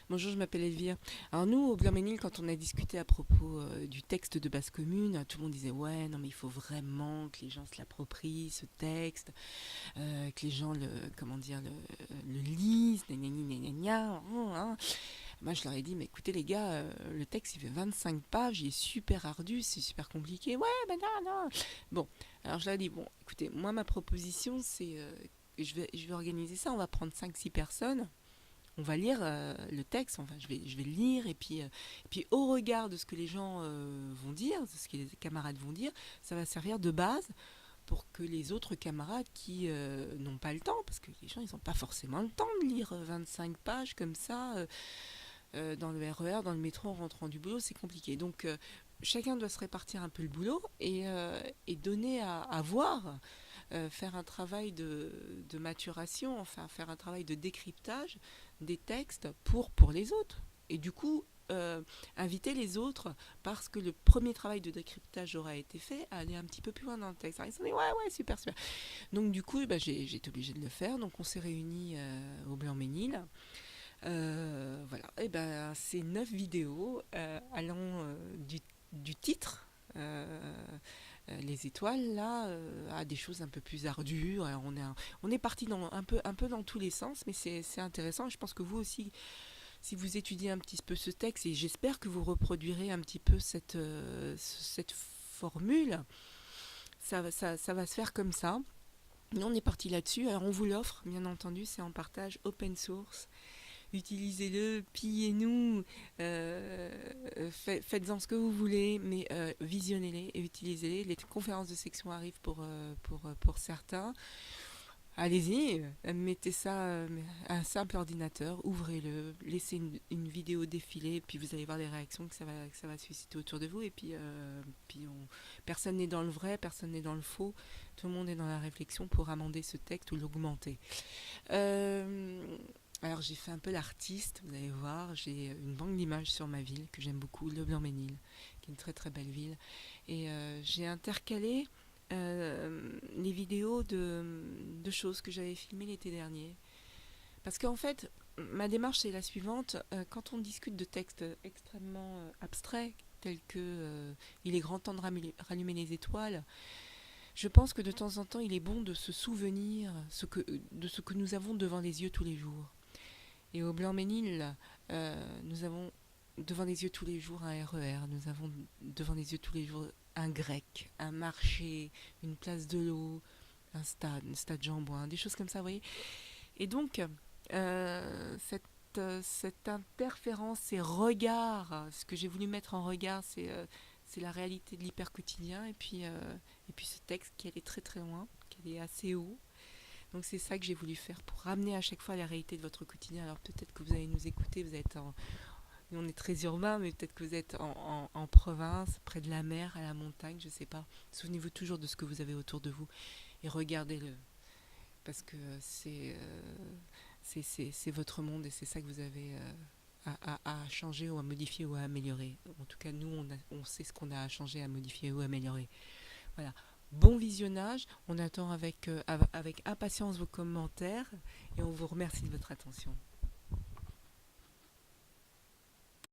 Bonjour, je m'appelle Elvire. Alors nous, au Blanc-Ménil, quand on a discuté à propos du texte de base commune, tout le monde disait ouais, non mais il faut vraiment que les gens se l'approprient, ce texte, que les gens comment dire, le lisent, gna gna gna gna gna, hein. Moi je leur ai dit mais écoutez les gars, le texte il fait 25 pages, il est super ardu, c'est super compliqué. Ouais, ben non, non. Bon, alors je leur ai dit bon, écoutez, moi ma proposition c'est je vais organiser ça, on va prendre 5 6 personnes, on va lire le texte, enfin je vais le lire et puis au regard de ce que les gens vont dire, de ce que les camarades vont dire, ça va servir de base pour que les autres camarades qui n'ont pas le temps, parce que les gens ils n'ont pas forcément le temps de lire 25 pages comme ça dans le RER, dans le métro en rentrant du boulot, c'est compliqué. Donc chacun doit se répartir un peu le boulot et donner à voir, faire un travail de maturation, enfin faire un travail de décryptage des textes pour les autres. Et du coup, inviter les autres, parce que le premier travail de décryptage aura été fait, à aller un petit peu plus loin dans le texte. Alors, ils se sont dit, ouais, ouais, super, super. Donc du coup, bah, j'ai été obligée de le faire. Donc on s'est réunis au Blanc-Ménil. Voilà, et ben c'est 9 vidéos allant du titre. Les étoiles là à des choses un peu plus ardues. Alors, on est parti un peu dans tous les sens, mais c'est intéressant. Je pense que vous aussi, si vous étudiez un petit peu ce texte, et j'espère que vous reproduirez un petit peu cette formule, ça va se faire comme ça. Nous, on est parti là-dessus. Alors, on vous l'offre, bien entendu, c'est en partage open source. Utilisez-le, pillez-nous, faites-en ce que vous voulez, mais visionnez-les et utilisez-les. Les conférences de section arrivent pour certains. Allez-y, mettez ça à un simple ordinateur, ouvrez-le, laissez une vidéo défiler, puis vous allez voir les réactions que ça va susciter autour de vous. Et puis personne n'est dans le vrai, personne n'est dans le faux, tout le monde est dans la réflexion pour amender ce texte ou l'augmenter. Euh, alors j'ai fait un peu l'artiste, vous allez voir, j'ai une banque d'images sur ma ville que j'aime beaucoup, Le Blanc-Ménil, qui est une très très belle ville. Et j'ai intercalé les vidéos de choses que j'avais filmées l'été dernier. Parce qu'en fait, ma démarche c'est la suivante. Quand on discute de textes extrêmement abstraits, tels que il est grand temps de rallumer les étoiles, je pense que de temps en temps il est bon de se souvenir de ce que nous avons devant les yeux tous les jours. Et au Blanc-Ménil, nous avons devant les yeux tous les jours un RER, nous avons devant les yeux tous les jours un grec, un marché, une place de l'eau, un stade Jean-Bouin, des choses comme ça, vous voyez. Et donc, cette interférence, ces regards, ce que j'ai voulu mettre en regard, c'est la réalité de l'hyper-quotidien, et puis ce texte qui allait très très loin, qui allait assez haut. Donc c'est ça que j'ai voulu faire pour ramener à chaque fois la réalité de votre quotidien. Alors peut-être que vous allez nous écouter, vous êtes nous, on est très urbain, mais peut-être que vous êtes en province, près de la mer, à la montagne, je sais pas. Souvenez-vous toujours de ce que vous avez autour de vous et regardez-le, parce que c'est votre monde et c'est ça que vous avez à changer ou à modifier ou à améliorer. En tout cas, nous, on sait ce qu'on a à changer, à modifier ou à améliorer. Voilà. Bon visionnage, on attend avec impatience vos commentaires et on vous remercie de votre attention.